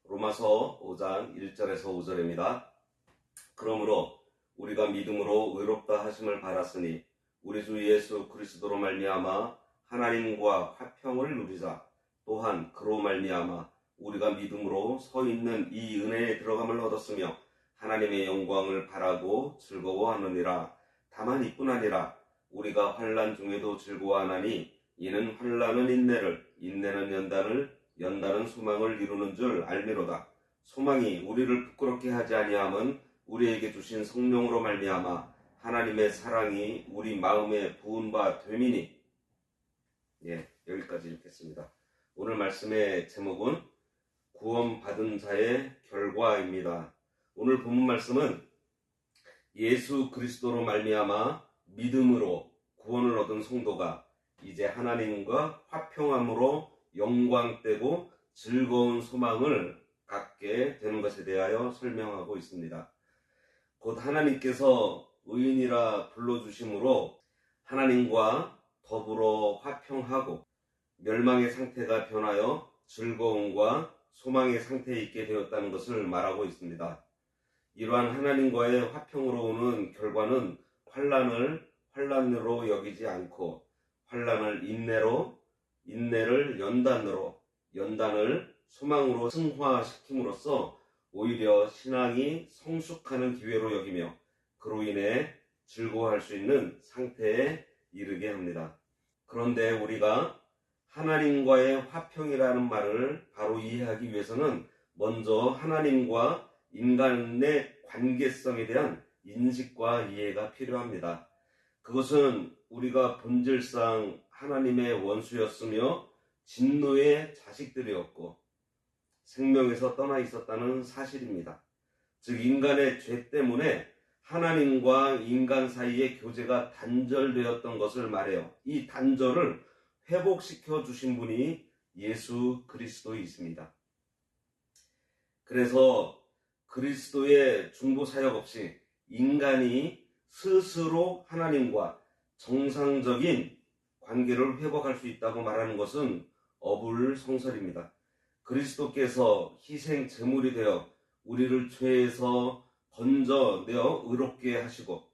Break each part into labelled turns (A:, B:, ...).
A: 로마서 5장 1절에서 5절입니다. 그러므로 우리가 믿음으로 의롭다 하심을 받았으니 우리 주 예수 그리스도로 말미암아 하나님과 화평을 누리자. 또한 그로 말미암아 우리가 믿음으로 서 있는 이 은혜에 들어감을 얻었으며 하나님의 영광을 바라고 즐거워하느니라. 다만 이뿐 아니라 우리가 환난 중에도 즐거워하나니 이는 환난은 인내를, 인내는 연단을, 연단은 소망을 이루는 줄 알미로다. 소망이 우리를 부끄럽게 하지 아니함은 우리에게 주신 성령으로 말미암아 하나님의 사랑이 우리 마음에 부은 바 됨이니. 여기까지 읽겠습니다. 오늘 말씀의 제목은 구원받은 자의 결과입니다. 오늘 본문 말씀은 예수 그리스도로 말미암아 믿음으로 구원을 얻은 성도가 이제 하나님과 화평함으로 영광되고 즐거운 소망을 갖게 되는 것에 대하여 설명하고 있습니다. 곧 하나님께서 의인이라 불러주심으로 하나님과 더불어 화평하고 멸망의 상태가 변하여 즐거움과 소망의 상태에 있게 되었다는 것을 말하고 있습니다. 이러한 하나님과의 화평으로 오는 결과는 환난을 환난으로 여기지 않고 환난을 인내로, 인내를 연단으로, 연단을 소망으로 승화시킴으로써 오히려 신앙이 성숙하는 기회로 여기며 그로 인해 즐거워할 수 있는 상태에 이르게 합니다. 그런데 우리가 하나님과의 화평이라는 말을 바로 이해하기 위해서는 먼저 하나님과 인간의 관계성에 대한 인식과 이해가 필요합니다. 그것은 우리가 본질상 하나님의 원수였으며 진노의 자식들이었고 생명에서 떠나 있었다는 사실입니다. 즉 인간의 죄 때문에 하나님과 인간 사이의 교제가 단절되었던 것을 말해요. 이 단절을 회복시켜 주신 분이 예수 그리스도이십니다. 그래서 그리스도의 중보 사역 없이 인간이 스스로 하나님과 정상적인 관계를 회복할 수 있다고 말하는 것은 어불성설입니다. 그리스도께서 희생 제물이 되어 우리를 죄에서 건져내어 의롭게 하시고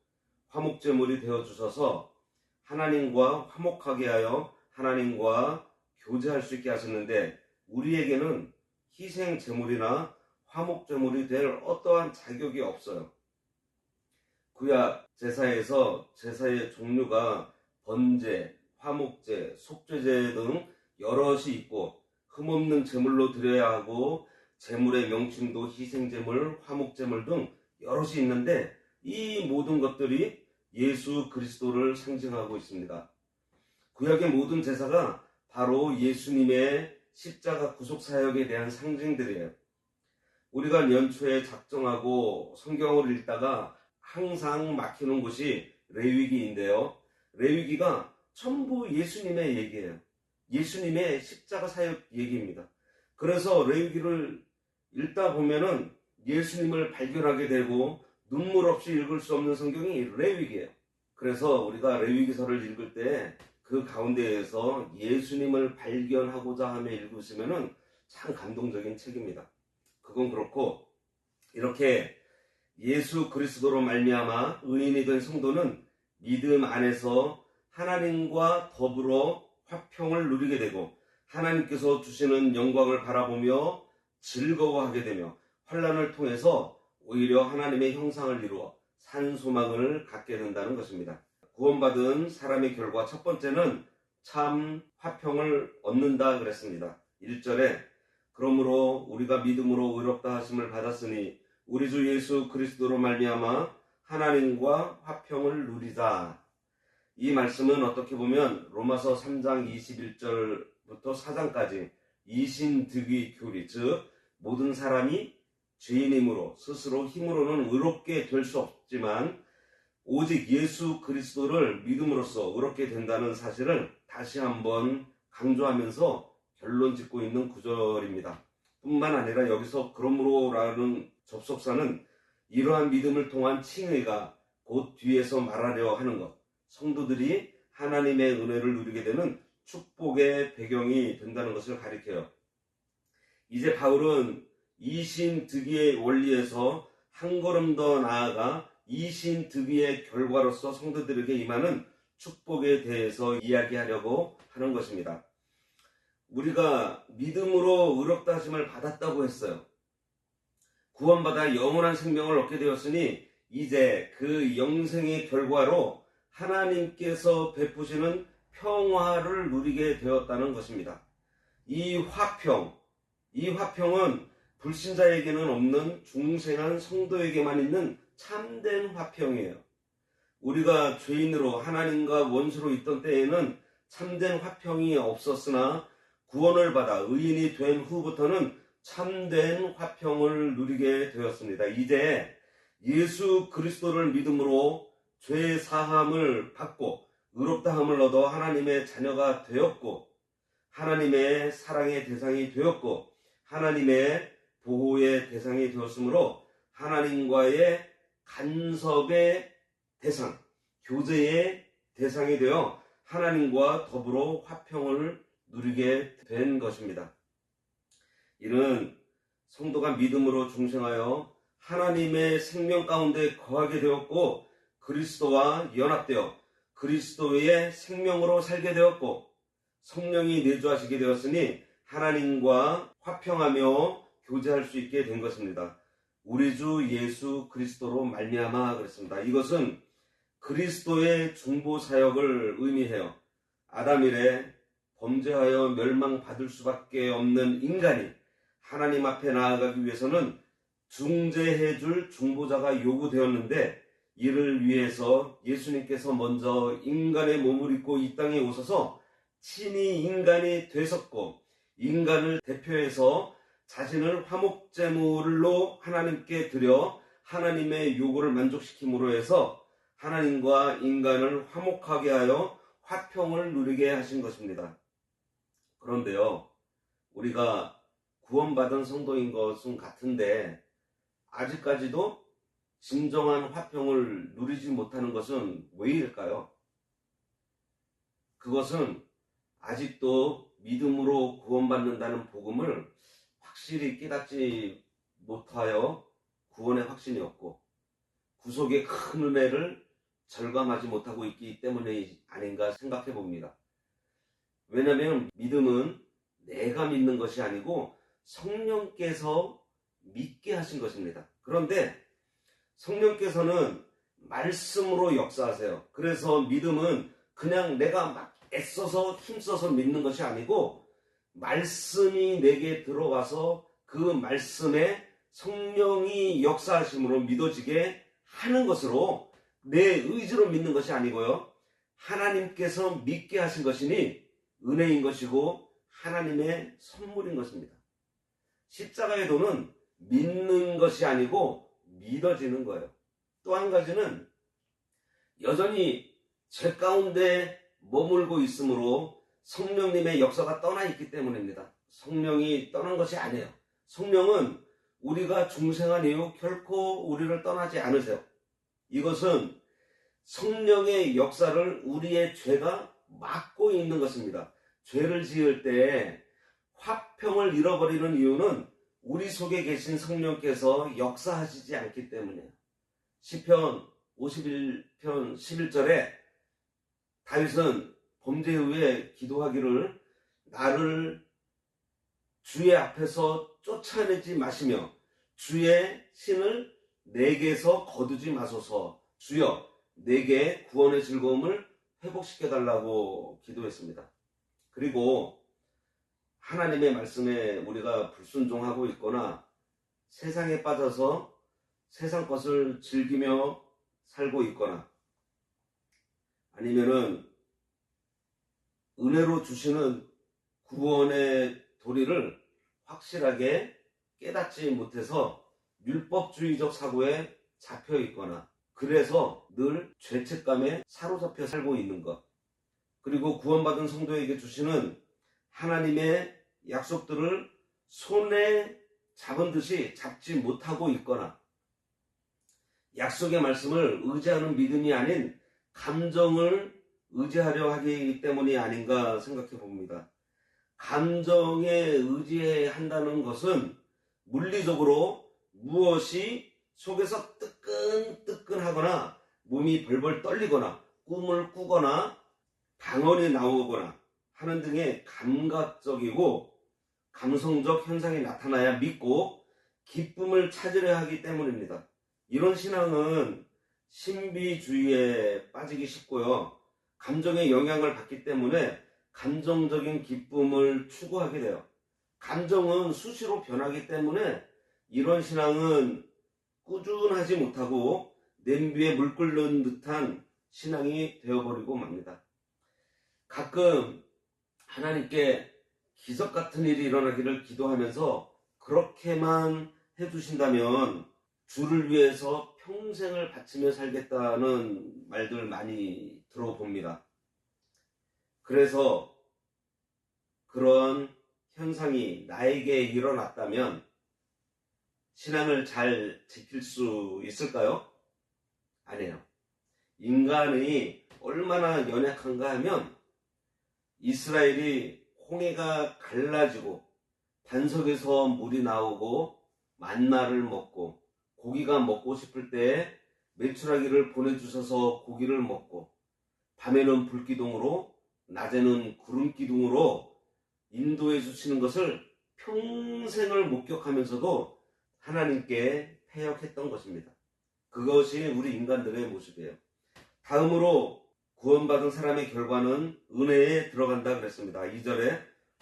A: 화목 제물이 되어 주셔서 하나님과 화목하게 하여 하나님과 교제할 수 있게 하셨는데 우리에게는 희생 제물이나 화목 제물이 될 어떠한 자격이 없어요. 구약 제사에서 제사의 종류가 번제, 화목제, 속죄제 등 여럿이 있고 흠없는 제물로 드려야 하고 제물의 명칭도 희생제물, 화목제물 등 여럿이 있는데 이 모든 것들이 예수 그리스도를 상징하고 있습니다. 구약의 모든 제사가 바로 예수님의 십자가 구속사역에 대한 상징들이에요. 우리가 연초에 작정하고 성경을 읽다가 항상 막히는 곳이 레위기인데요. 레위기가 전부 예수님의 얘기예요. 예수님의 십자가 사역 얘기입니다. 그래서 레위기를 읽다 보면은 예수님을 발견하게 되고 눈물 없이 읽을 수 없는 성경이 레위기예요. 그래서 우리가 레위기서를 읽을 때 그 가운데에서 예수님을 발견하고자 하며 읽으시면은 참 감동적인 책입니다. 그건 그렇고 이렇게 예수 그리스도로 말미암아 의인이 된 성도는 믿음 안에서 하나님과 더불어 화평을 누리게 되고 하나님께서 주시는 영광을 바라보며 즐거워하게 되며 환난을 통해서 오히려 하나님의 형상을 이루어 산 소망을 갖게 된다는 것입니다. 구원받은 사람의 결과 첫 번째는 참 화평을 얻는다 그랬습니다. 1절에 그러므로 우리가 믿음으로 의롭다 하심을 받았으니 우리 주 예수 그리스도로 말미암아 하나님과 화평을 누리자. 이 말씀은 어떻게 보면 로마서 3장 21절부터 4장까지 이신득의 교리, 즉 모든 사람이 죄인이므로 스스로 힘으로는 의롭게 될 수 없지만 오직 예수 그리스도를 믿음으로써 의롭게 된다는 사실을 다시 한번 강조하면서 결론 짓고 있는 구절입니다. 뿐만 아니라 여기서 그러므로라는 접속사는 이러한 믿음을 통한 칭의가 곧 뒤에서 말하려 하는 것, 성도들이 하나님의 은혜를 누리게 되는 축복의 배경이 된다는 것을 가리켜요. 이제 바울은 이신득의의 원리에서 한 걸음 더 나아가 이신득의의 결과로서 성도들에게 임하는 축복에 대해서 이야기하려고 하는 것입니다. 우리가 믿음으로 의롭다 하심을 받았다고 했어요. 구원받아 영원한 생명을 얻게 되었으니 이제 그 영생의 결과로 하나님께서 베푸시는 평화를 누리게 되었다는 것입니다. 이 화평은 불신자에게는 없는 중생한 성도에게만 있는 참된 화평이에요. 우리가 죄인으로 하나님과 원수로 있던 때에는 참된 화평이 없었으나 구원을 받아 의인이 된 후부터는 참된 화평을 누리게 되었습니다. 이제 예수 그리스도를 믿음으로 죄 사함을 받고 의롭다함을 얻어 하나님의 자녀가 되었고 하나님의 사랑의 대상이 되었고 하나님의 보호의 대상이 되었으므로 하나님과의 간섭의 대상, 교제의 대상이 되어 하나님과 더불어 화평을 누리게 된 것입니다. 이는 성도가 믿음으로 중생하여 하나님의 생명 가운데 거하게 되었고 그리스도와 연합되어 그리스도의 생명으로 살게 되었고 성령이 내주하시게 되었으니 하나님과 화평하며 교제할 수 있게 된 것입니다. 우리 주 예수 그리스도로 말미암아 그랬습니다. 이것은 그리스도의 중보 사역을 의미해요. 아담 이래 범죄하여 멸망받을 수밖에 없는 인간이 하나님 앞에 나아가기 위해서는 중재해줄 중보자가 요구되었는데 이를 위해서 예수님께서 먼저 인간의 몸을 입고 이 땅에 오셔서 친히 인간이 되셨고 인간을 대표해서 자신을 화목제물로 하나님께 드려 하나님의 요구를 만족시킴으로 해서 하나님과 인간을 화목하게 하여 화평을 누리게 하신 것입니다. 그런데요, 우리가 구원받은 성도인 것은 같은데 아직까지도 진정한 화평을 누리지 못하는 것은 왜일까요? 그것은 아직도 믿음으로 구원받는다는 복음을 확실히 깨닫지 못하여 구원의 확신이 없고 구속의 큰 은혜를 절감하지 못하고 있기 때문이 아닌가 생각해 봅니다. 왜냐하면 믿음은 내가 믿는 것이 아니고 성령께서 믿게 하신 것입니다. 그런데 성령께서는 말씀으로 역사하세요. 그래서 믿음은 그냥 내가 막 애써서 힘써서 믿는 것이 아니고 말씀이 내게 들어와서 그 말씀에 성령이 역사하심으로 믿어지게 하는 것으로 내 의지로 믿는 것이 아니고요. 하나님께서 믿게 하신 것이니 은혜인 것이고 하나님의 선물인 것입니다. 십자가의 도는 믿는 것이 아니고 믿어지는 거예요. 또 한 가지는 여전히 죄 가운데 머물고 있으므로 성령님의 역사가 떠나 있기 때문입니다. 성령이 떠난 것이 아니에요. 성령은 우리가 중생한 이후 결코 우리를 떠나지 않으세요. 이것은 성령의 역사를 우리의 죄가 막고 있는 것입니다. 죄를 지을 때 화평을 잃어버리는 이유는 우리 속에 계신 성령께서 역사하시지 않기 때문이에요. 시편 51편 11절에 다윗은 범죄 후에 기도하기를 나를 주의 앞에서 쫓아내지 마시며 주의 신을 내게서 거두지 마소서. 주여 내게 구원의 즐거움을 회복시켜달라고 기도했습니다. 그리고 하나님의 말씀에 우리가 불순종하고 있거나 세상에 빠져서 세상 것을 즐기며 살고 있거나 아니면은 은혜로 주시는 구원의 도리를 확실하게 깨닫지 못해서 율법주의적 사고에 잡혀 있거나 그래서 늘 죄책감에 사로잡혀 살고 있는 것, 그리고 구원받은 성도에게 주시는 하나님의 약속들을 손에 잡은 듯이 잡지 못하고 있거나 약속의 말씀을 의지하는 믿음이 아닌 감정을 의지하려 하기 때문이 아닌가 생각해 봅니다. 감정에 의지해야 한다는 것은 물리적으로 무엇이 속에서 뜨끈뜨끈하거나 몸이 벌벌 떨리거나 꿈을 꾸거나 방언이 나오거나 하는 등의 감각적이고 감성적 현상이 나타나야 믿고 기쁨을 찾으려 하기 때문입니다. 이런 신앙은 신비주의에 빠지기 쉽고요. 감정의 영향을 받기 때문에 감정적인 기쁨을 추구하게 돼요. 감정은 수시로 변하기 때문에 이런 신앙은 꾸준하지 못하고 냄비에 물 끓는 듯한 신앙이 되어버리고 맙니다. 가끔 하나님께 기적 같은 일이 일어나기를 기도하면서 그렇게만 해주신다면 주를 위해서 평생을 바치며 살겠다는 말들 많이 들어봅니다. 그래서 그런 현상이 나에게 일어났다면 신앙을 잘 지킬 수 있을까요? 아니에요. 인간이 얼마나 연약한가 하면 이스라엘이 홍해가 갈라지고 반석에서 물이 나오고 만나를 먹고 고기가 먹고 싶을 때 메추라기를 보내주셔서 고기를 먹고 밤에는 불기둥으로 낮에는 구름기둥으로 인도해 주시는 것을 평생을 목격하면서도 하나님께 패역했던 것입니다. 그것이 우리 인간들의 모습이에요. 다음으로 구원받은 사람의 결과는 은혜에 들어간다 그랬습니다. 2절에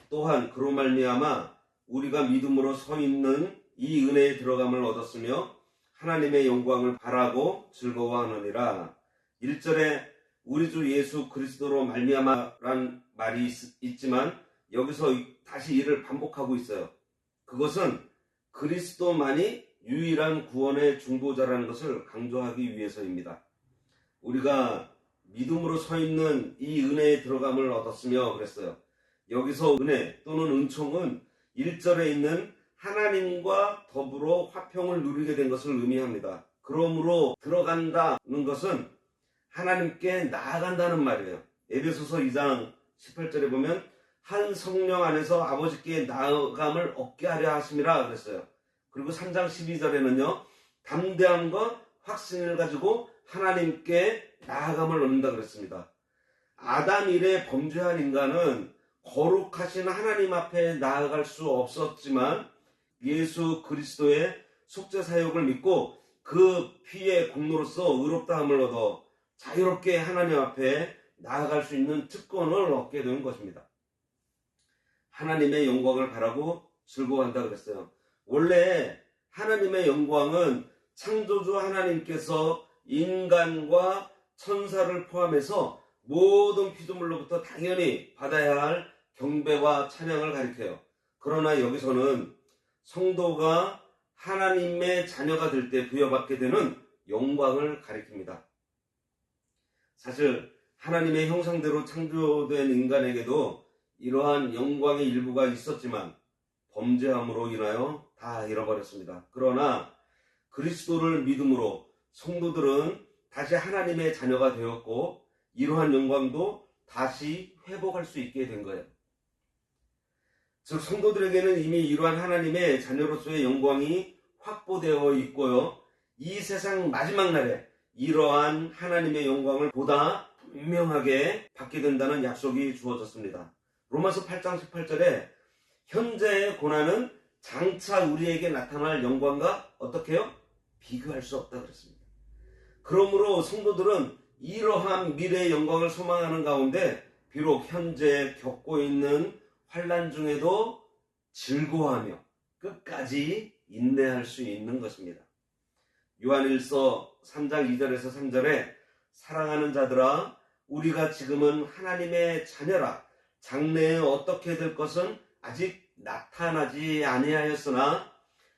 A: 또한 그로 말미암아 우리가 믿음으로 서 있는 이 은혜에 들어감을 얻었으며 하나님의 영광을 바라고 즐거워하느니라. 1절에 우리 주 예수 그리스도로 말미암아란 말이 있지만 여기서 다시 이를 반복하고 있어요. 그것은 그리스도만이 유일한 구원의 중보자라는 것을 강조하기 위해서입니다. 우리가 믿음으로 서 있는 이 은혜에 들어감을 얻었으며 그랬어요. 여기서 은혜 또는 은총은 1절에 있는 하나님과 더불어 화평을 누리게 된 것을 의미합니다. 그러므로 들어간다는 것은 하나님께 나아간다는 말이에요. 에베소서 2장 18절에 보면 한 성령 안에서 아버지께 나아감을 얻게 하려 하심이라 그랬어요. 그리고 3장 12절에는요. 담대함과 확신을 가지고 하나님께 나아감을 얻는다 그랬습니다. 아담 이래 범죄한 인간은 거룩하신 하나님 앞에 나아갈 수 없었지만 예수 그리스도의 속죄 사역을 믿고 그 피의 공로로서 의롭다함을 얻어 자유롭게 하나님 앞에 나아갈 수 있는 특권을 얻게 된 것입니다. 하나님의 영광을 바라고 즐거워한다 그랬어요. 원래 하나님의 영광은 창조주 하나님께서 인간과 천사를 포함해서 모든 피조물로부터 당연히 받아야 할 경배와 찬양을 가리켜요. 그러나 여기서는 성도가 하나님의 자녀가 될 때 부여받게 되는 영광을 가리킵니다. 사실 하나님의 형상대로 창조된 인간에게도 이러한 영광의 일부가 있었지만 범죄함으로 인하여 다 잃어버렸습니다. 그러나 그리스도를 믿음으로 성도들은 다시 하나님의 자녀가 되었고 이러한 영광도 다시 회복할 수 있게 된 거예요. 즉 성도들에게는 이미 이러한 하나님의 자녀로서의 영광이 확보되어 있고요. 이 세상 마지막 날에 이러한 하나님의 영광을 보다 분명하게 받게 된다는 약속이 주어졌습니다. 로마서 8장 18절에 현재의 고난은 장차 우리에게 나타날 영광과 어떻게 해요? 비교할 수 없다 그랬습니다. 그러므로 성도들은 이러한 미래의 영광을 소망하는 가운데 비록 현재 겪고 있는 환난 중에도 즐거워하며 끝까지 인내할 수 있는 것입니다. 요한일서 3장 2절에서 3절에 사랑하는 자들아 우리가 지금은 하나님의 자녀라 장래에 어떻게 될 것은 아직 나타나지 아니하였으나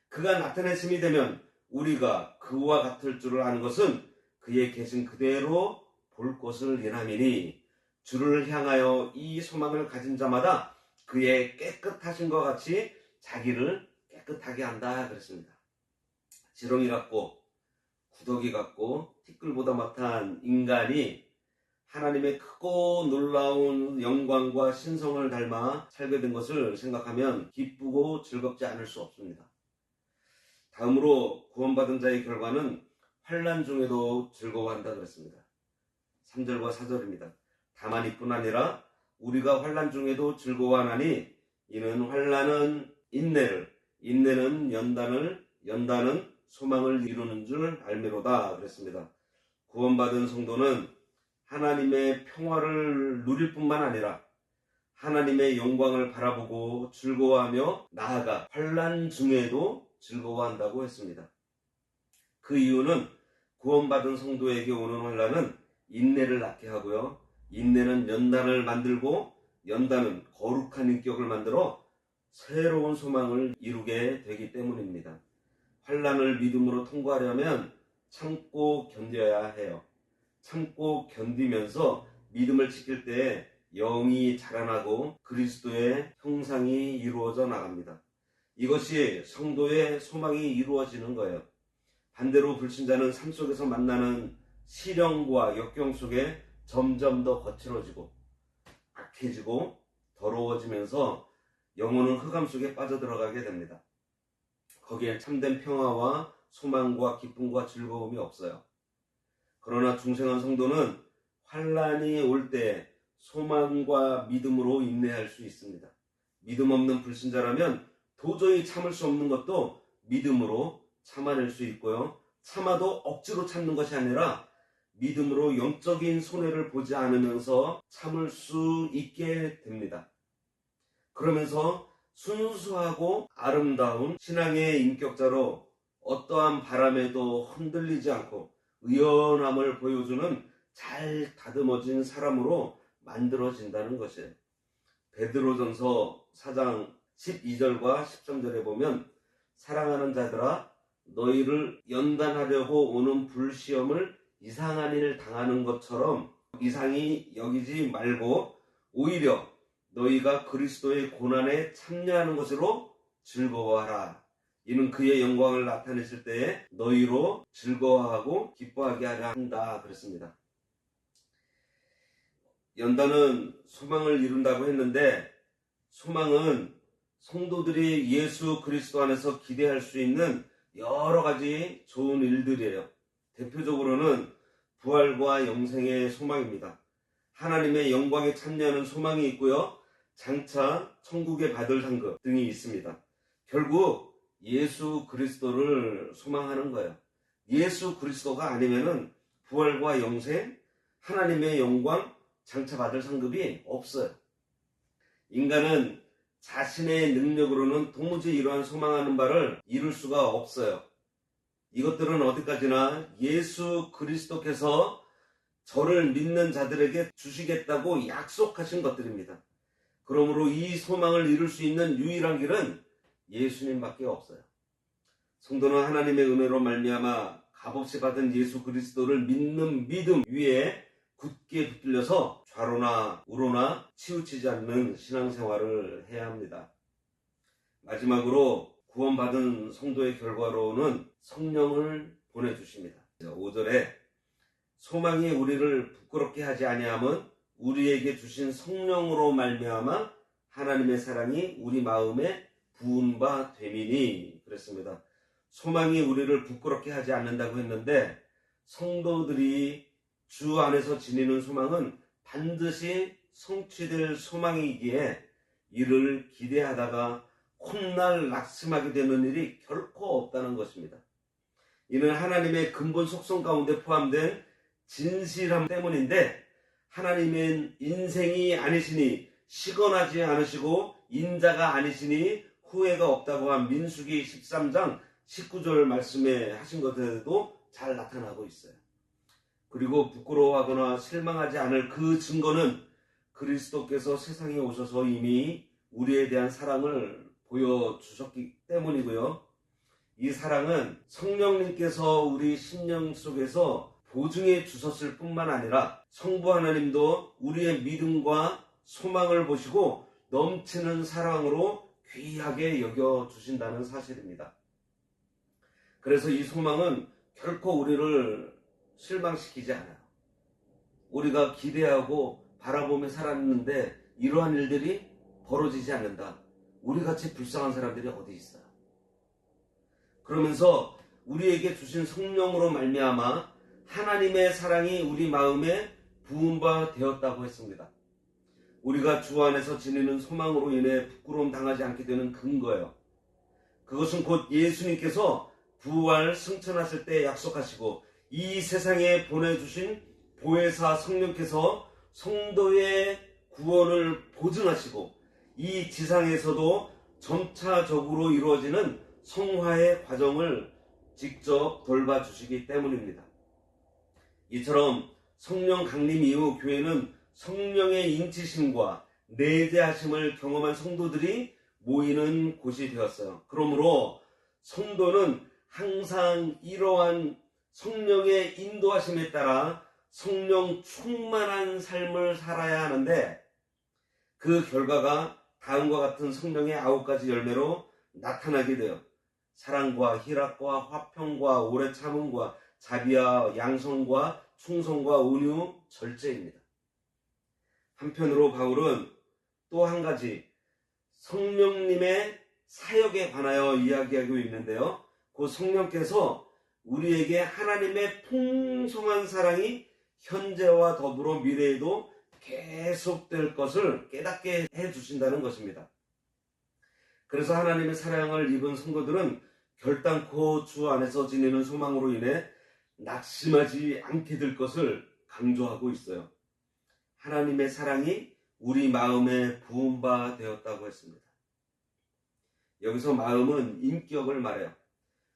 A: 그가 나타내심이 되면 우리가 그와 같을 줄을 아는 것은 그의 계신 그대로 볼 것을 인함이니 주를 향하여 이 소망을 가진 자마다 그의 깨끗하신 것 같이 자기를 깨끗하게 한다 그랬습니다. 지렁이 같고 구더기 같고 티끌보다 막한 인간이 하나님의 크고 놀라운 영광과 신성을 닮아 살게 된 것을 생각하면 기쁘고 즐겁지 않을 수 없습니다. 다음으로 구원받은 자의 결과는 환난 중에도 즐거워한다 그랬습니다. 3절과 4절입니다. 다만 이뿐 아니라 우리가 환난 중에도 즐거워하나니 이는 환난은 인내를, 인내는 연단을, 연단은 소망을 이루는 줄 알미로다 그랬습니다. 구원받은 성도는 하나님의 평화를 누릴 뿐만 아니라 하나님의 영광을 바라보고 즐거워하며 나아가 환난 중에도 즐거워한다고 했습니다. 그 이유는 구원받은 성도에게 오는 환난은 인내를 낳게 하고요. 인내는 연단을 만들고 연단은 거룩한 인격을 만들어 새로운 소망을 이루게 되기 때문입니다. 환난을 믿음으로 통과하려면 참고 견뎌야 해요. 참고 견디면서 믿음을 지킬 때에 영이 자라나고 그리스도의 형상이 이루어져 나갑니다. 이것이 성도의 소망이 이루어지는 거예요. 반대로 불신자는 삶 속에서 만나는 시련과 역경 속에 점점 더 거칠어지고 악해지고 더러워지면서 영혼은 흑암 속에 빠져들어가게 됩니다. 거기에 참된 평화와 소망과 기쁨과 즐거움이 없어요. 그러나 중생한 성도는 환난이 올 때 소망과 믿음으로 인내할 수 있습니다. 믿음 없는 불신자라면 도저히 참을 수 없는 것도 믿음으로 참아낼 수 있고요. 참아도 억지로 참는 것이 아니라 믿음으로 영적인 손해를 보지 않으면서 참을 수 있게 됩니다. 그러면서 순수하고 아름다운 신앙의 인격자로 어떠한 바람에도 흔들리지 않고 의연함을 보여주는 잘 다듬어진 사람으로 만들어진다는 것이에요. 베드로전서 4장 12절과 13절에 보면 사랑하는 자들아 너희를 연단하려고 오는 불시험을 이상한 일 당하는 것처럼 이상히 여기지 말고 오히려 너희가 그리스도의 고난에 참여하는 것으로 즐거워하라. 이는 그의 영광을 나타내실 때에 너희로 즐거워하고 기뻐하게 하려 한다 그랬습니다. 연단은 소망을 이룬다고 했는데 소망은 성도들이 예수 그리스도 안에서 기대할 수 있는 여러 가지 좋은 일들이에요. 대표적으로는 부활과 영생의 소망입니다. 하나님의 영광에 참여하는 소망이 있고요. 장차 천국에 받을 상급 등이 있습니다. 결국 예수 그리스도를 소망하는 거예요. 예수 그리스도가 아니면은 부활과 영생, 하나님의 영광, 장차 받을 상급이 없어요. 인간은 자신의 능력으로는 도무지 이러한 소망하는 바를 이룰 수가 없어요. 이것들은 어디까지나 예수 그리스도께서 저를 믿는 자들에게 주시겠다고 약속하신 것들입니다. 그러므로 이 소망을 이룰 수 있는 유일한 길은 예수님밖에 없어요. 성도는 하나님의 은혜로 말미암아 값없이 받은 예수 그리스도를 믿는 믿음 위에 굳게 붙들려서 좌로나 우로나 치우치지 않는 신앙생활을 해야 합니다. 마지막으로 구원받은 성도의 결과로는 성령을 보내주십니다. 5절에 소망이 우리를 부끄럽게 하지 아니함은 우리에게 주신 성령으로 말미암아 하나님의 사랑이 우리 마음에 부은 바 됨이니 그랬습니다. 소망이 우리를 부끄럽게 하지 않는다고 했는데 성도들이 주 안에서 지니는 소망은 반드시 성취될 소망이기에 이를 기대하다가 훗날 낙심하게 되는 일이 결코 없다는 것입니다. 이는 하나님의 근본 속성 가운데 포함된 진실함 때문인데 하나님은 인생이 아니시니 시건하지 않으시고 인자가 아니시니 후회가 없다고 한 민수기 13장 19절 말씀에 하신 것에도 잘 나타나고 있어요. 그리고 부끄러워하거나 실망하지 않을 그 증거는 그리스도께서 세상에 오셔서 이미 우리에 대한 사랑을 보여주셨기 때문이고요. 이 사랑은 성령님께서 우리 심령 속에서 보증해 주셨을 뿐만 아니라 성부 하나님도 우리의 믿음과 소망을 보시고 넘치는 사랑으로 귀하게 여겨주신다는 사실입니다. 그래서 이 소망은 결코 우리를 실망시키지 않아요. 우리가 기대하고 바라보며 살았는데 이러한 일들이 벌어지지 않는다. 우리같이 불쌍한 사람들이 어디 있어요? 그러면서 우리에게 주신 성령으로 말미암아 하나님의 사랑이 우리 마음에 부은 바 되었다고 했습니다. 우리가 주 안에서 지니는 소망으로 인해 부끄러움 당하지 않게 되는 근거예요. 그것은 곧 예수님께서 부활 승천하실 때 약속하시고 이 세상에 보내주신 보혜사 성령께서 성도의 구원을 보증하시고 이 지상에서도 점차적으로 이루어지는 성화의 과정을 직접 돌봐주시기 때문입니다. 이처럼 성령 강림 이후 교회는 성령의 인치심과 내재하심을 경험한 성도들이 모이는 곳이 되었어요. 그러므로 성도는 항상 이러한 성령의 인도하심에 따라 성령 충만한 삶을 살아야 하는데 그 결과가 다음과 같은 성령의 9가지 열매로 나타나게 돼요. 사랑과 희락과 화평과 오래 참음과 자비와 양성과 충성과 온유, 절제입니다. 한편으로 바울은 또 한 가지 성령님의 사역에 관하여 이야기하고 있는데요. 그 성령께서 우리에게 하나님의 풍성한 사랑이 현재와 더불어 미래에도 계속될 것을 깨닫게 해주신다는 것입니다. 그래서 하나님의 사랑을 입은 성도들은 결단코 주 안에서 지내는 소망으로 인해 낙심하지 않게 될 것을 강조하고 있어요. 하나님의 사랑이 우리 마음에 부은 바 되었다고 했습니다. 여기서 마음은 인격을 말해요.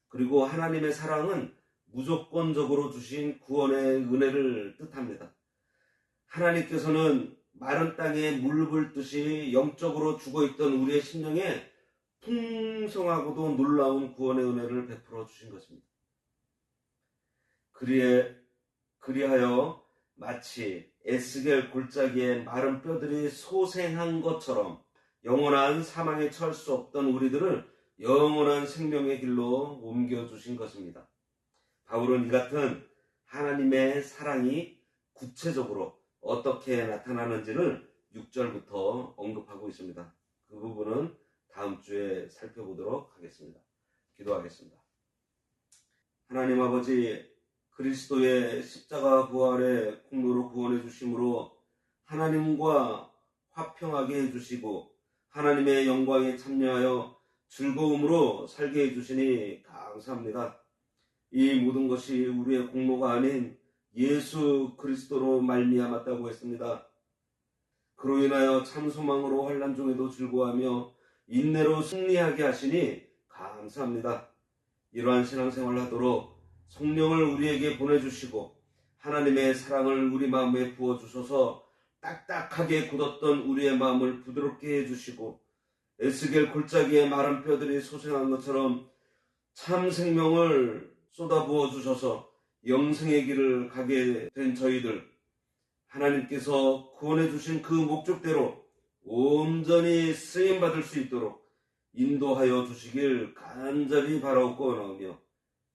A: 그리고 하나님의 사랑은 무조건적으로 주신 구원의 은혜를 뜻합니다. 하나님께서는 마른 땅에 물 붓듯이 영적으로 죽어있던 우리의 심령에 풍성하고도 놀라운 구원의 은혜를 베풀어 주신 것입니다. 그리하여 마치 에스겔 골짜기에 마른 뼈들이 소생한 것처럼 영원한 사망에 처할 수 없던 우리들을 영원한 생명의 길로 옮겨주신 것입니다. 바울은 이 같은 하나님의 사랑이 구체적으로 어떻게 나타나는지를 6절부터 언급하고 있습니다. 그 부분은 다음 주에 살펴보도록 하겠습니다. 기도하겠습니다. 하나님 아버지, 그리스도의 십자가 부활의 공로로 구원해 주심으로 하나님과 화평하게 해주시고 하나님의 영광에 참여하여 즐거움으로 살게 해주시니 감사합니다. 이 모든 것이 우리의 공로가 아닌 예수 그리스도로 말미암았다고 했습니다. 그로 인하여 참 소망으로 환난 중에도 즐거워하며 인내로 승리하게 하시니 감사합니다. 이러한 신앙생활을 하도록 성령을 우리에게 보내주시고 하나님의 사랑을 우리 마음에 부어주셔서 딱딱하게 굳었던 우리의 마음을 부드럽게 해주시고 에스겔 골짜기에 마른 뼈들이 소생한 것처럼 참 생명을 쏟아부어 주셔서 영생의 길을 가게 된 저희들, 하나님께서 구원해 주신 그 목적대로 온전히 쓰임받을 수 있도록 인도하여 주시길 간절히 바라옵고 원하오며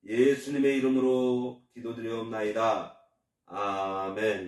A: 예수님의 이름으로 기도드리옵나이다. 아멘.